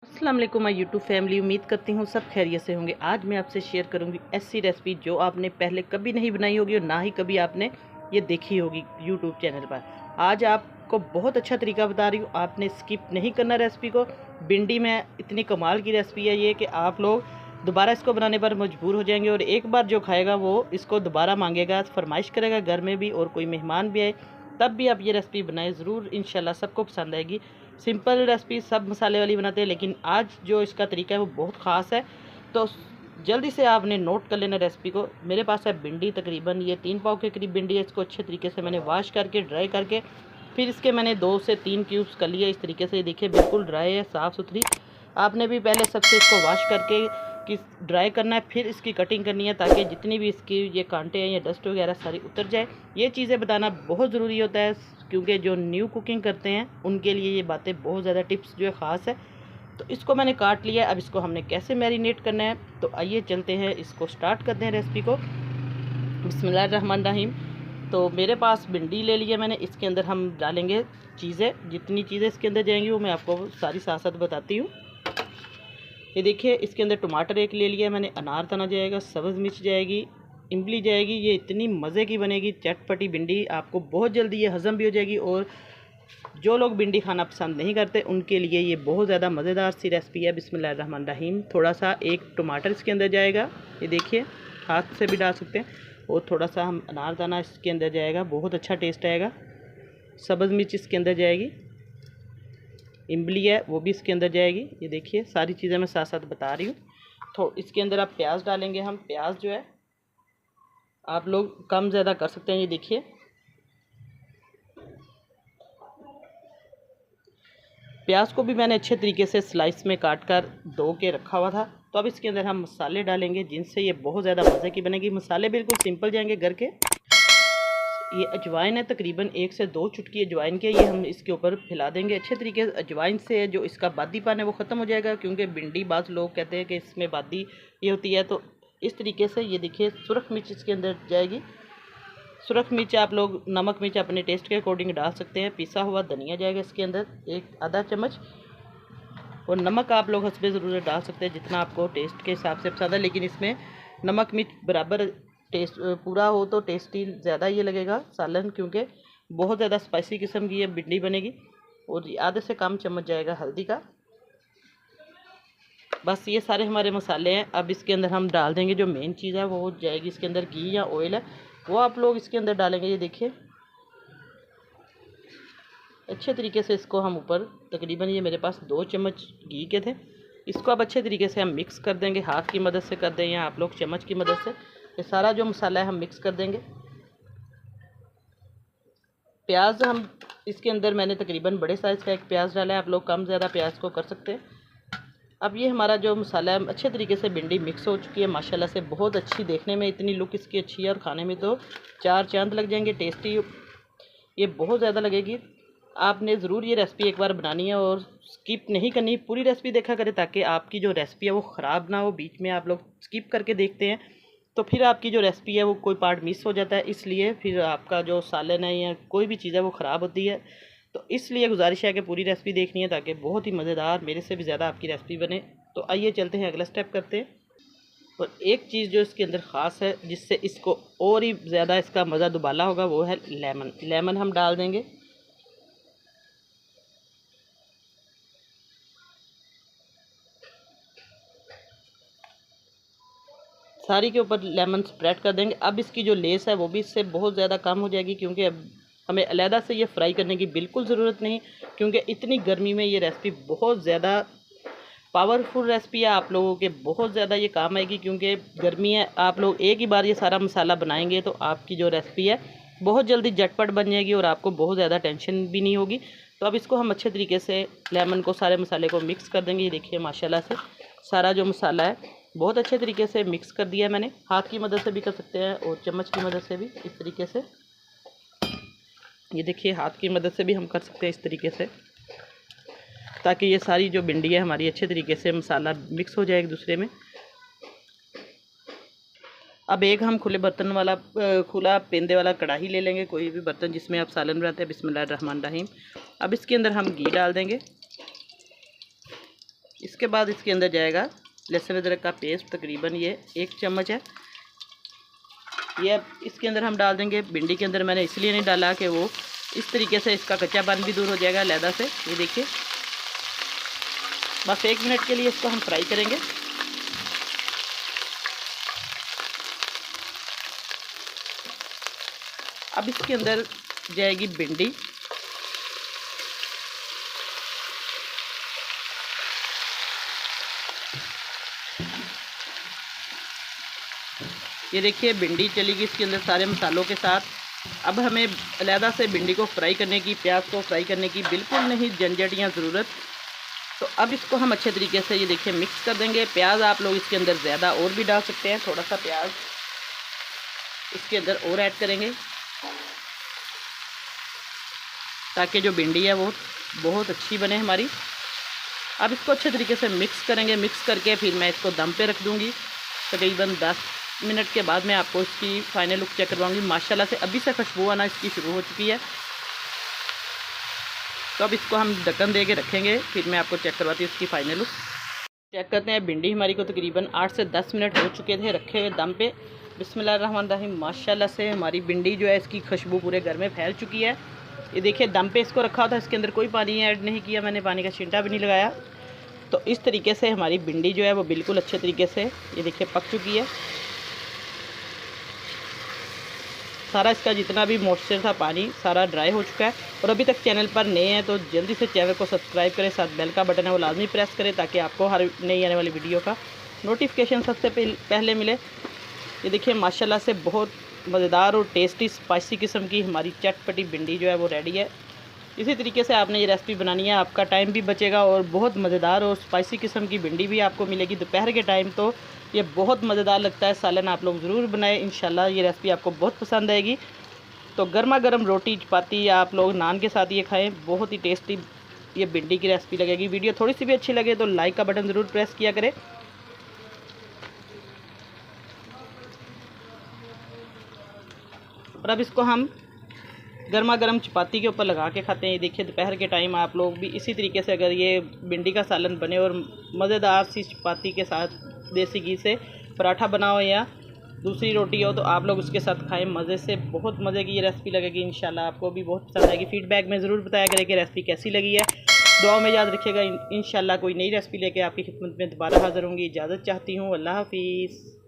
अस्सलाम वालेकुम my YouTube family. उम्मीद करती हूँ सब खैरियत से होंगे। आज मैं आपसे शेयर करूँगी ऐसी रेसिपी जो आपने पहले कभी नहीं बनाई होगी और ना ही कभी आपने ये देखी होगी यूट्यूब चैनल पर। आज आपको बहुत अच्छा तरीका बता रही हूँ, आपने स्किप नहीं करना रेसिपी को। भिंडी में इतनी कमाल की रेसिपी है ये कि आप लोग दोबारा इसको बनाने पर मजबूर हो जाएंगे और एक बार जो खाएगा वो इसको दोबारा मांगेगा, फरमाइश करेगा घर में भी, और कोई मेहमान भी आए तब भी आप ये रेसिपी बनाएं ज़रूर, इंशाल्लाह सबको पसंद आएगी। सिंपल रेसिपी सब मसाले वाली बनाते हैं, लेकिन आज जो इसका तरीका है वो बहुत ख़ास है। तो जल्दी से आपने नोट कर लेना रेसिपी को। मेरे पास है भिंडी, तकरीबन ये 3 पाव के करीब भिंडी है। इसको अच्छे तरीके से मैंने वॉश करके ड्राई करके फिर इसके मैंने 2 से 3 क्यूब्स कर लिए। इस तरीके से देखिए बिल्कुल ड्राई है, साफ़ सुथरी। आपने भी पहले सबसे इसको वॉश करके कि ड्राई करना है, फिर इसकी कटिंग करनी है ताकि जितनी भी इसकी ये कांटे हैं या डस्ट वगैरह सारी उतर जाए। ये चीज़ें बताना बहुत ज़रूरी होता है क्योंकि जो न्यू कुकिंग करते हैं उनके लिए ये बातें बहुत ज़्यादा टिप्स जो है ख़ास है। तो इसको मैंने काट लिया। अब इसको हमने कैसे मैरिनेट करना है, तो आइए चलते हैं, इसको स्टार्ट करते हैं रेसिपी को। बिस्मिल्लाहिर्रहमानिर्रहीम। तो मेरे पास भिंडी ले लिया मैंने। इसके अंदर हम डालेंगे चीज़ें, जितनी चीज़ें इसके अंदर जाएंगी वो मैं आपको सारी साथ साथ बताती हूँ। ये देखिए इसके अंदर टमाटर एक ले लिया मैंने, अनार तना जाएगा, सब्ज़ मिर्च जाएगी, इमली जाएगी। ये इतनी मज़े की बनेगी चटपटी भिंडी, आपको बहुत जल्दी ये हज़म भी हो जाएगी। और जो लोग भिंडी खाना पसंद नहीं करते उनके लिए ये बहुत ज़्यादा मज़ेदार सी रेसिपी है। बिस्मिल्लाहिर्रहमानिर्रहीम। थोड़ा सा एक टमाटर इसके अंदर जाएगा, ये देखिए हाथ से भी डाल सकते हैं। और थोड़ा सा हम अनार दाना इसके अंदर जाएगा, बहुत अच्छा टेस्ट आएगा। सब्ज़ मिर्च इसके अंदर जाएगी, इमली है वो भी इसके अंदर जाएगी। ये देखिए सारी चीज़ें मैं साथ साथ बता रही हूँ। तो इसके अंदर आप प्याज डालेंगे। हम प्याज जो है आप लोग कम ज़्यादा कर सकते हैं। ये देखिए प्याज को भी मैंने अच्छे तरीके से स्लाइस में काट कर धो के रखा हुआ था। तो अब इसके अंदर हम मसाले डालेंगे जिनसे ये बहुत ज़्यादा मज़े की बनेगी। मसाले बिल्कुल सिंपल जाएंगे घर के। ये अजवाइन है, तकरीबन 1 से 2 चुटकी अजवाइन के ये हम इसके ऊपर फैला देंगे अच्छे तरीके से। अजवाइन से जो इसका बादीपन है वो ख़त्म हो जाएगा, क्योंकि भिंडी बाज़ लोग कहते हैं कि इसमें बादी ये होती है। तो इस तरीके से ये देखिए सुरख मिर्च इसके अंदर जाएगी। सुरख मिर्च आप लोग नमक मिर्च अपने टेस्ट के अकॉर्डिंग डाल सकते हैं। पिसा हुआ धनिया जाएगा इसके अंदर एक आधा चम्मच। और नमक आप लोग हस्बे ज़रूरत डाल सकते हैं जितना आपको टेस्ट के हिसाब से पसंद है, लेकिन इसमें नमक मिर्च बराबर टेस्ट पूरा हो तो टेस्टी ज़्यादा ये लगेगा सालन, क्योंकि बहुत ज़्यादा स्पाइसी किस्म की ये भिंडी बनेगी। और आधे से कम चम्मच जाएगा हल्दी का। बस ये सारे हमारे मसाले हैं। अब इसके अंदर हम डाल देंगे जो मेन चीज़ है, वो जाएगी इसके अंदर घी या ऑयल है, वो आप लोग इसके अंदर डालेंगे। ये देखिए अच्छे तरीके से इसको हम ऊपर, तकरीबन ये मेरे पास 2 चम्मच घी के थे, इसको अब अच्छे तरीके से हम मिक्स कर देंगे। हाथ की मदद से कर दें या आप लोग चम्मच की मदद से। ये सारा जो मसाला है हम मिक्स कर देंगे। प्याज हम इसके अंदर मैंने तकरीबन बड़े साइज़ का एक प्याज डाला है, आप लोग कम ज़्यादा प्याज को कर सकते हैं। अब ये हमारा जो मसाला है अच्छे तरीके से भिंडी मिक्स हो चुकी है माशाल्लाह से, बहुत अच्छी देखने में इतनी लुक इसकी अच्छी है और खाने में तो 4 चांद लग जाएंगे। टेस्टी ये बहुत ज़्यादा लगेगी। आपने ज़रूर ये रेसिपी एक बार बनानी है और स्किप नहीं करनी, पूरी रेसिपी देखा करें ताकि आपकी जो रेसिपी है वो ख़राब ना हो। बीच में आप लोग स्किप करके देखते हैं तो फिर आपकी जो रेसिपी है वो कोई पार्ट मिस हो जाता है, इसलिए फिर आपका जो सालन है या कोई भी चीज़ है वो ख़राब होती है। तो इसलिए गुजारिश है कि पूरी रेसिपी देखनी है ताकि बहुत ही मज़ेदार, मेरे से भी ज़्यादा आपकी रेसिपी बने। तो आइए चलते हैं अगला स्टेप करते हैं। और एक चीज़ जो इसके अंदर ख़ास है जिससे इसको और ही ज़्यादा इसका मज़ा दुबाला होगा वो है लेमन। लेमन हम डाल देंगे। सारी के ऊपर लेमन स्प्रेड कर देंगे। अब इसकी जो लेस है वो भी इससे बहुत ज़्यादा कम हो जाएगी, क्योंकि अब हमें अलहदा से ये फ्राई करने की बिल्कुल ज़रूरत नहीं, क्योंकि इतनी गर्मी में ये रेसिपी बहुत ज़्यादा पावरफुल रेसिपी है। आप लोगों के बहुत ज़्यादा ये काम आएगी, क्योंकि गर्मी है। आप लोग एक ही बार ये सारा मसाला बनाएंगे तो आपकी जो रेसिपी है बहुत जल्दी झटपट बन जाएगी और आपको बहुत ज़्यादा टेंशन भी नहीं होगी। तो अब इसको हम अच्छे तरीके से लेमन को, सारे मसाले को मिक्स कर देंगे। ये देखिए माशाल्लाह से सारा जो मसाला है बहुत अच्छे तरीके से मिक्स कर दिया है मैंने। हाथ की मदद से भी कर सकते हैं और चम्मच की मदद से भी, इस तरीके से। ये देखिए हाथ की मदद से भी हम कर सकते हैं इस तरीके से, ताकि ये सारी जो भिंडी है हमारी अच्छे तरीके से मसाला मिक्स हो जाए एक दूसरे में। अब एक हम खुले बर्तन वाला खुला पेंदे वाला कढ़ाई ले लेंगे, कोई भी बर्तन जिसमें आप सालन बनाते हैं। बिस्मिल्लाहिर्रहमानिर्रहीम। अब इसके अंदर हम घी डाल देंगे। इसके बाद इसके अंदर जाएगा लहसुन अदरक का पेस्ट, तकरीबन ये 1 चम्मच है। ये अब इसके अंदर हम डाल देंगे। भिंडी के अंदर मैंने इसलिए नहीं डाला कि वो इस तरीके से इसका कच्चापन भी दूर हो जाएगा अलहदा से। ये देखिए, बस 1 मिनट के लिए इसको हम फ्राई करेंगे। अब इसके अंदर जाएगी भिंडी। ये देखिए भिंडी चली गई इसके अंदर सारे मसालों के साथ। अब हमें अलहदा से भिंडी को फ्राई करने की, प्याज को फ्राई करने की बिल्कुल नहीं झंझट या ज़रूरत। तो अब इसको हम अच्छे तरीके से ये देखिए मिक्स कर देंगे। प्याज आप लोग इसके अंदर ज़्यादा और भी डाल सकते हैं, थोड़ा सा प्याज इसके अंदर और ऐड करेंगे ताकि जो भिंडी है वो बहुत अच्छी बने हमारी। अब इसको अच्छे तरीके से मिक्स करेंगे। मिक्स करके फिर मैं इसको दम पे रख दूँगी। तकरीबन 10 मिनट के बाद मैं आपको इसकी फ़ाइनल लुक चेक करवाऊँगी। माशाल्लाह से अभी से खुशबू आना इसकी शुरू हो चुकी है। तो अब इसको हम ढक्कन दे के रखेंगे, फिर मैं आपको चेक करवाती हूँ इसकी फ़ाइनल लुक। चेक करते हैं। भिंडी हमारी को तकरीबन 8 से 10 मिनट हो चुके थे रखे हुए दम पे। बिस्मिल्लाहिर्रहमानिर्रहीम। माशाल्लाह से हमारी भिंडी जो है इसकी खुशबू पूरे घर में फैल चुकी है। ये देखिए दम पे इसको रखा था, इसके अंदर कोई पानी ऐड नहीं किया मैंने, पानी का छींटा भी नहीं लगाया। तो इस तरीके से हमारी भिंडी जो है वो बिल्कुल अच्छे तरीके से ये देखिए पक चुकी है। सारा इसका जितना भी मॉइस्चर था, पानी सारा ड्राई हो चुका है। और अभी तक चैनल पर नए हैं तो जल्दी से चैनल को सब्सक्राइब करें, साथ बेल का बटन है वो लाजमी प्रेस करें ताकि आपको हर नई आने वाली वीडियो का नोटिफिकेशन सबसे पहले मिले। ये देखिए माशाल्लाह से बहुत मज़ेदार और टेस्टी स्पाइसी किस्म की हमारी चटपटी भिंडी जो है वो रेडी है। इसी तरीके से आपने ये रेसिपी बनानी है, आपका टाइम भी बचेगा और बहुत मज़ेदार और स्पाइसी किस्म की भिंडी भी आपको मिलेगी। दोपहर के टाइम तो ये बहुत मज़ेदार लगता है। सालन आप लोग ज़रूर बनाएं, इंशाल्लाह ये रेसिपी आपको बहुत पसंद आएगी। तो गर्मा गर्म रोटी, चपाती या आप लोग नान के साथ ये खाएं, बहुत ही टेस्टी ये भिंडी की रेसिपी लगेगी। वीडियो थोड़ी सी भी अच्छी लगे तो लाइक का बटन ज़रूर प्रेस किया करें। और अब इसको हम गर्मा गर्म चपाती के ऊपर लगा के खाते हैं। ये देखिए दोपहर के टाइम आप लोग भी इसी तरीके से अगर ये भिंडी का सालन बने और मज़ेदार सी चपाती के साथ देसी घी से पराठा बनाओ या दूसरी रोटी हो तो आप लोग उसके साथ खाएं मज़े से। बहुत मज़े की ये रेसिपी लगेगी, इंशाल्लाह आपको भी बहुत पसंद आएगी। फीडबैक में ज़रूर बताया करें कि रेसिपी कैसी लगी है। दुआ में याद रखिएगा। इंशाल्लाह कोई नई रेसिपी लेके आपकी खिदमत में दोबारा हाज़िर होंगी। इजाज़त चाहती हूँ। अल्लाह हाफिज़।